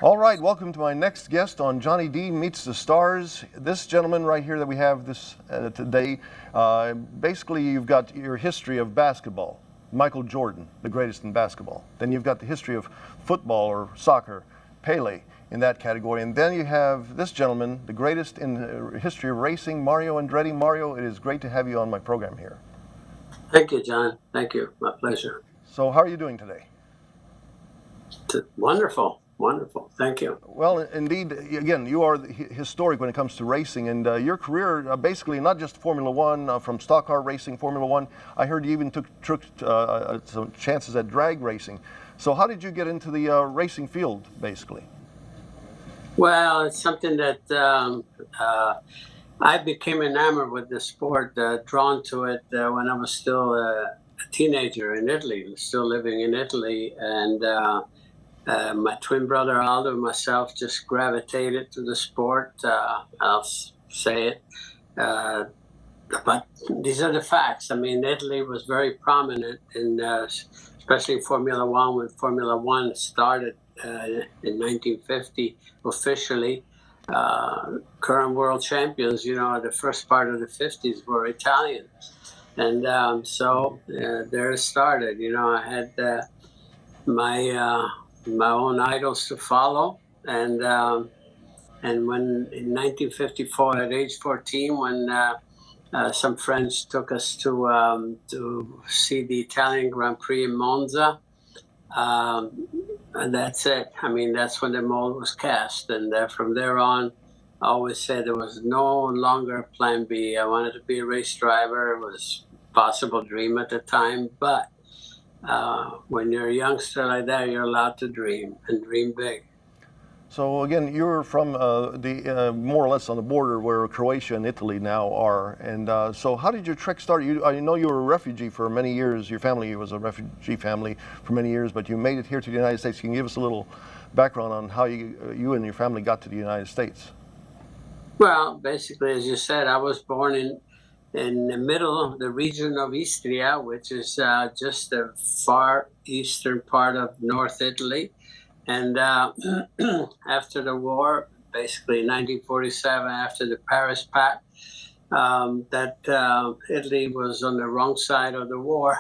All right, welcome to my next guest on Johnny D Meets the Stars. This gentleman right here that we have today, basically you've got your history of basketball. Michael Jordan, the greatest in basketball. Then you've got the history of football or soccer, Pele in that category. And then you have this gentleman, the greatest in the history of racing, Mario Andretti. Mario, it is great to have you on my program here. Thank you, John. Thank you. My pleasure. So how are you doing today? Wonderful. Wonderful. Thank you. Well, indeed, again, you are historic when it comes to racing, and your career, basically not just Formula One, from stock car racing, Formula One, I heard you even took some chances at drag racing. So how did you get into the racing field, basically? Well, it's something that I became enamored with the sport, drawn to it when I was still a teenager in Italy, still living in Italy, and my twin brother Aldo and myself just gravitated to the sport. I'll say it. But these are the facts. I mean, Italy was very prominent in, especially Formula One, when Formula One started in 1950 officially. Current world champions, the first part of the 50s were Italian. And so there it started. I had my own idols to follow, and when in 1954 at age 14, when some friends took us to see the Italian Grand Prix in Monza, and that's it. I mean, that's when the mold was cast, and from there on, I always said there was no longer plan B. I wanted to be a race driver. It was a possible dream at the time, but when you're a youngster like that, you're allowed to dream, and dream big. So again, you're from more or less on the border where Croatia and Italy now are. And so how did your trek start? I know you were a refugee for many years. Your family was a refugee family for many years, but you made it here to the United States. Can you give us a little background on how you and your family got to the United States? Well, basically, as you said, I was born in the middle of the region of Istria, which is just the far eastern part of North Italy. And after the war, basically 1947, after the Paris Pact, that Italy was on the wrong side of the war.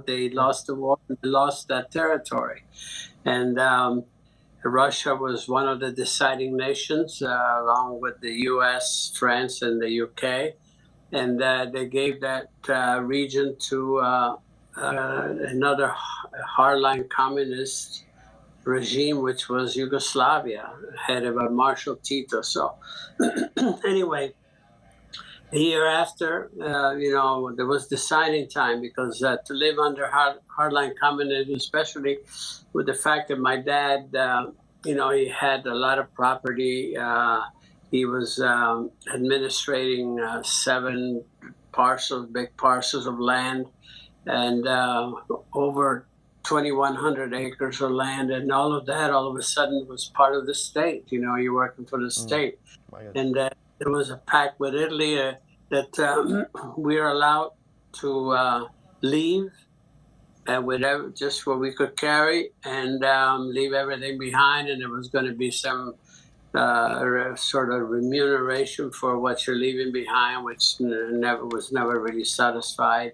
They lost the war, and they lost that territory. And Russia was one of the deciding nations, along with the US, France, and the UK. And they gave that region to another hardline communist regime, which was Yugoslavia, headed by Marshal Tito. So anyway, a year after, there was deciding time, because to live under hardline communism, especially with the fact that my dad, he had a lot of property. He was administrating 7 big parcels of land, and over 2,100 acres of land, and all of that all of a sudden was part of the state. You're working for the state. And there was a pact with Italy that we are allowed to leave with just what we could carry, and leave everything behind, and there was going to be some sort of remuneration for what you're leaving behind, which was never really satisfied.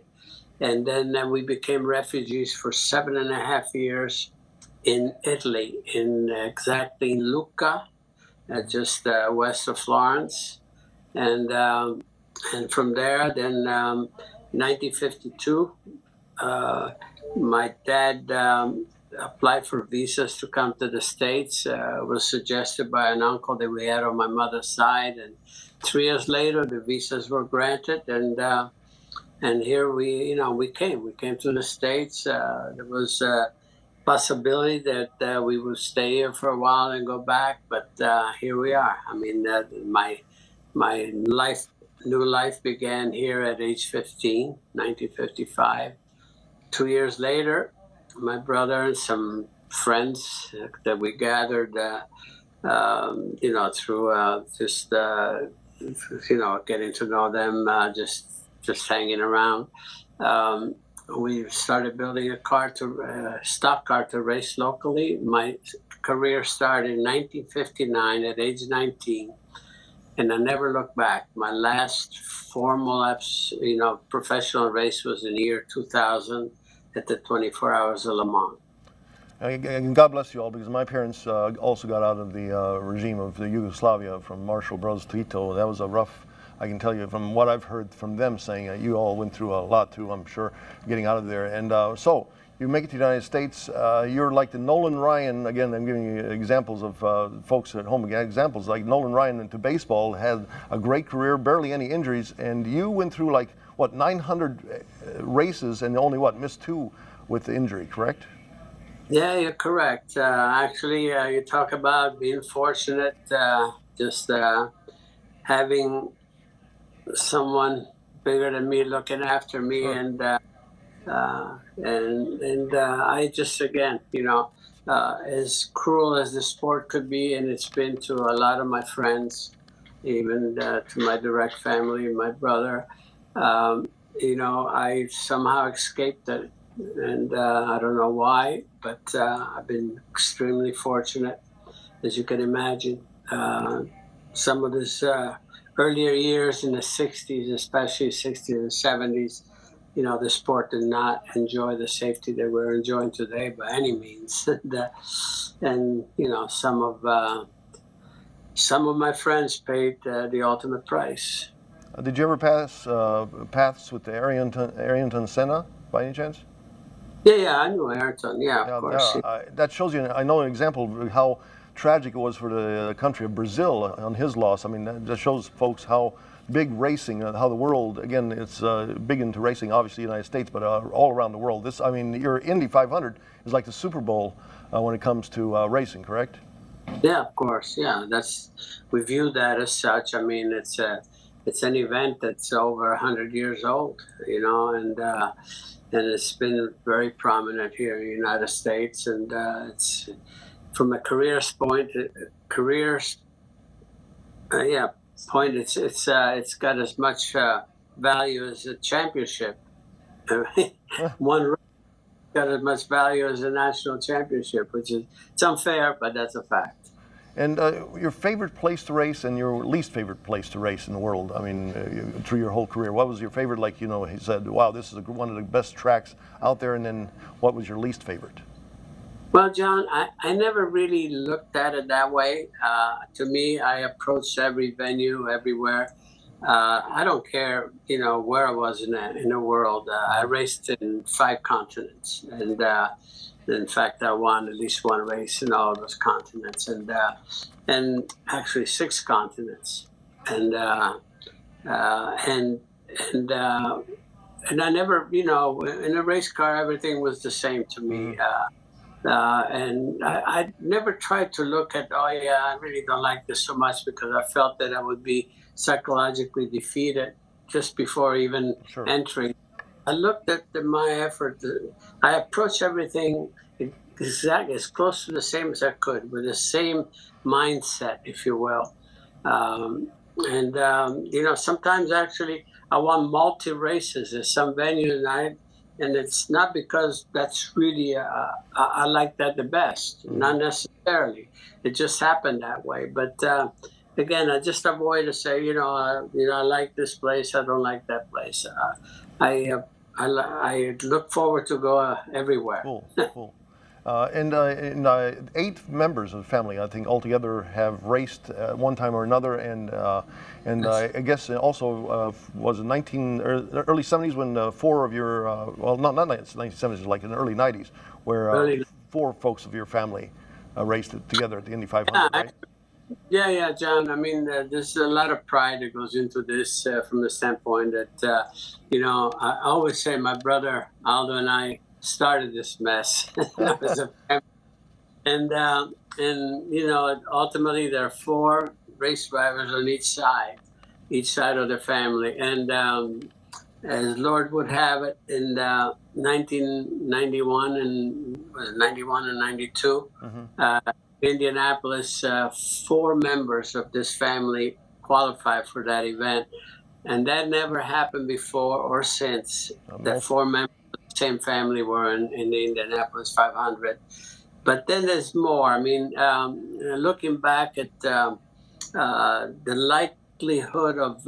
And then we became refugees for 7.5 years in Italy, exactly in Lucca, just west of Florence. And from there, then 1952, my dad applied for visas to come to the States. Was suggested by an uncle that we had on my mother's side. And 3 years later, the visas were granted, and here we came to the States. There was a possibility that we would stay here for a while and go back, but here we are. I mean, my new life began here at age 15, 1955. 2 years later, my brother and some friends that we gathered, through just getting to know them, just hanging around. we started building a car to stock car to race locally. My career started in 1959 at age 19, and I never looked back. My last formal, professional race was in the year 2000 at the 24 Hours of Le Mans. And God bless you all, because my parents also got out of the regime of the Yugoslavia from Marshal Broz Tito. That was a rough, I can tell you from what I've heard from them saying, you all went through a lot too, I'm sure, getting out of there. And so you make it to the United States. You're like the Nolan Ryan, again, I'm giving you examples of folks at home, again, examples like Nolan Ryan into baseball, had a great career, barely any injuries, and you went through like, what, 900 races and only, what, missed 2 with injury, correct? Yeah, you're correct. Actually, you talk about being fortunate, just having someone bigger than me looking after me, Sure. and I just, again, as cruel as the sport could be, and it's been to a lot of my friends, even to my direct family, my brother. I somehow escaped it, and I don't know why, but I've been extremely fortunate, as you can imagine. Some of this earlier years in the 60s, especially 60s and 70s, the sport did not enjoy the safety that we're enjoying today by any means. And some of my friends paid the ultimate price. Did you ever pass paths with the Ayrton Senna by any chance? Yeah, I knew Ayrton. Yeah, of Yeah, course. that shows you, I know an example of how tragic it was for the country of Brazil on his loss. I mean, that shows folks how big racing, how the world, again, it's big into racing, obviously the United States, but all around the world. This, I mean, your Indy 500 is like the Super Bowl when it comes to racing, correct? Yeah, of course. Yeah, we view that as such. I mean, it's an event that's over 100 years old, and it's been very prominent here in the United States. And it's from a point. It's got as much value as a championship. One race got as much value as a national championship, it's unfair, but that's a fact. And your favorite place to race and your least favorite place to race in the world? I mean, through your whole career, what was your favorite? Like, he said, wow, this is one of the best tracks out there. And then what was your least favorite? Well, John, I never really looked at it that way. To me, I approached every venue, everywhere. I don't care, where I was in the world. I raced in 5 continents, and in fact, I won at least one race in all of those continents, and actually 6 continents, and and and and I never, in a race car, everything was the same to me. And I never tried to look at, oh yeah, I really don't like this so much, because I felt that I would be psychologically defeated just before even Sure. entering. I looked at my effort. I approached everything exactly as close to the same as I could, with the same mindset, if you will. Sometimes actually I won multi races at some venues, and it's not because that's really I like that the best, not necessarily. It just happened that way. But again, I just avoid to say, I like this place, I don't like that place. I look forward to go everywhere. Cool, cool. And 8 members of the family, I think, altogether have raced at one time or another. And I guess also was it early 70s when 4 of your, well, not 1970s, like in the early 90s, where 4 folks of your family raced it together at the Indy 500, right? Yeah, John. I mean, there's a lot of pride that goes into this from the standpoint that, I always say my brother Aldo and I started this mess. As a family. And ultimately there are 4 race drivers on each side of the family. And as Lord would have it, in 1991 and 92, Indianapolis, 4 members of this family qualified for that event, and that never happened before or since. That 4 members of same family were in the Indianapolis 500. But then there's more. I mean, looking back at the likelihood of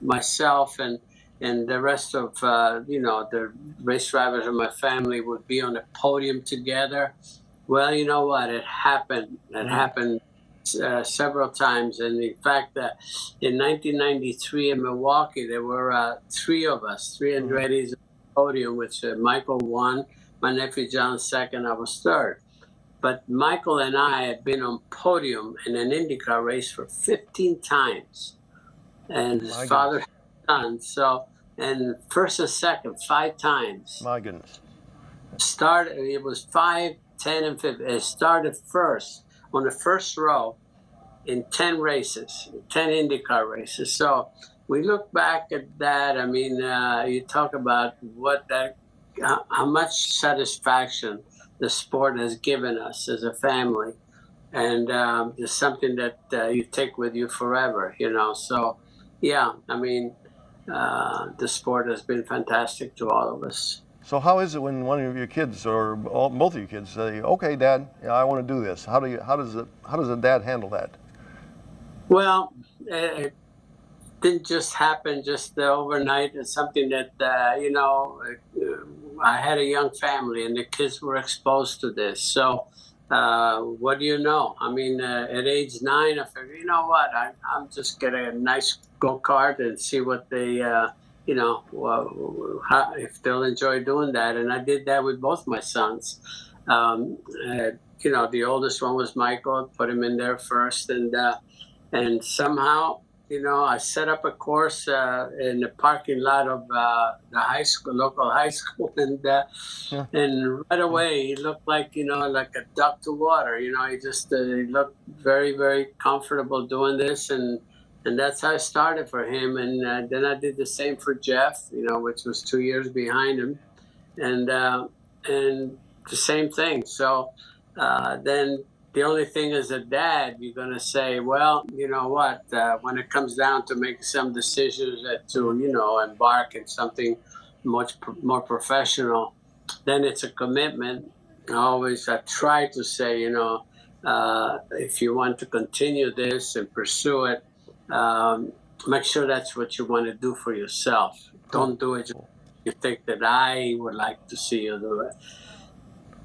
myself and the rest of the race drivers of my family would be on the podium together. Well, you know what? It happened. It happened several times, and in fact, in 1993 in Milwaukee, there were three of us, three Andretti's on the podium, which Michael won, my nephew John second, I was third. But Michael and I had been on podium in an IndyCar race for 15 times, and his father and son. So, and first and second, 5 times. My goodness. It was 5, 10, and 15. It started first on the first row in 10 races, 10 IndyCar races. So we look back at that. I mean, you talk about how much satisfaction the sport has given us as a family, and it's something that you take with you forever, So, yeah, I mean, the sport has been fantastic to all of us. So how is it when one of your kids or both of your kids say, "Okay, Dad, I want to do this"? How does a dad handle that? Well, it didn't just happen just overnight. It's something that I had a young family, and the kids were exposed to this. So, what do you know? I mean, at age 9, I figured, you know what? I'm just get a nice go-kart and see what they, if they'll enjoy doing that. And I did that with both my sons. The oldest one was Michael. Put him in there first, and somehow, I set up a course in the parking lot of the local high school, and right away he looked like like a duck to water. He just he looked very, very comfortable doing this, and that's how I started for him. And then I did the same for Jeff, which was 2 years behind him, and the same thing. So then. The only thing as a dad, you're going to say, well, you know what, when it comes down to making some decisions to, embark in something much more professional, then it's a commitment. I try to say, if you want to continue this and pursue it, make sure that's what you want to do for yourself. Don't do it just you think that I would like to see you do it.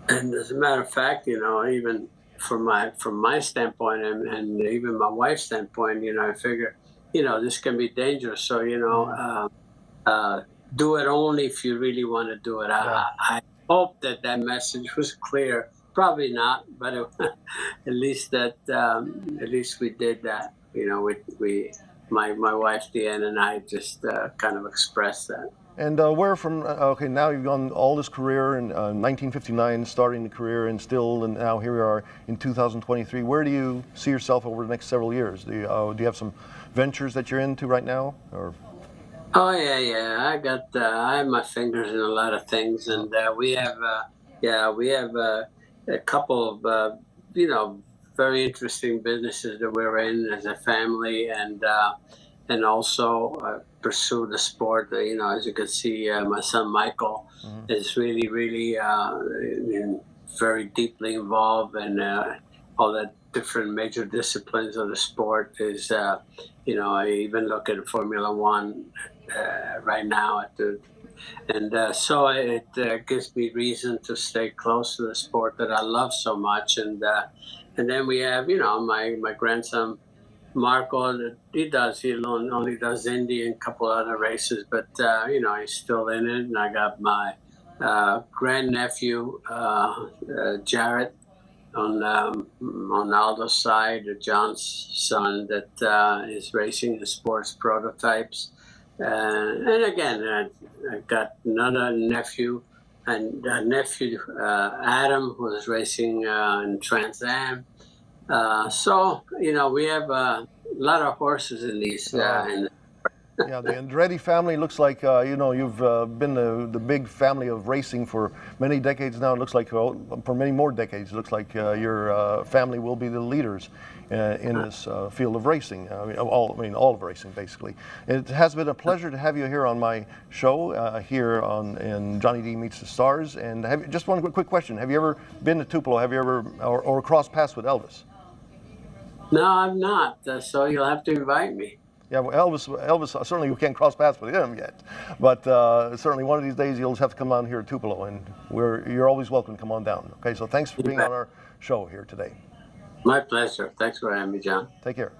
And as a matter of fact, even from my standpoint and even my wife's standpoint, I figure, this can be dangerous. So, do it only if you really want to do it. I hope that message was clear. Probably not, but at least we did that. My wife Deanne and I just kind of expressed that. And where from? Okay, now you've gone all this career in 1959, starting the career, and now here we are in 2023. Where do you see yourself over the next several years? Do you have some ventures that you're into right now, or? Oh yeah. I have my fingers in a lot of things, and we have a couple of very interesting businesses that we're in as a family, and also pursue the sport. As you can see, my son Michael is really, really very deeply involved in all the different major disciplines of the sport. I even look at Formula One right now so it gives me reason to stay close to the sport that I love so much. And then we have my grandson Marco. He only does Indy and a couple other races, but he's still in it. And I got my grandnephew Jarrett on Aldo's side, John's son, that is racing the sports prototypes. And again, I got another nephew, and Adam, who is racing in Trans Am. So we have a lot of horses in these. Yeah, the Andretti family looks like, you know, you've been the big family of racing for many decades now. It looks like for many more decades. It looks like your family will be the leaders in this field of racing. I mean, all of racing, basically. It has been a pleasure to have you here on my show here in Johnny D Meets the Stars. And just one quick question: have you ever been to Tupelo? Have you ever or crossed paths with Elvis? No, I'm not. So you'll have to invite me. Yeah, well, Elvis, certainly we can't cross paths with him yet, but certainly one of these days you'll have to come down here to Tupelo, and you're always welcome to come on down. Okay, so thanks for being on our show here today. My pleasure. Thanks for having me, John. Take care.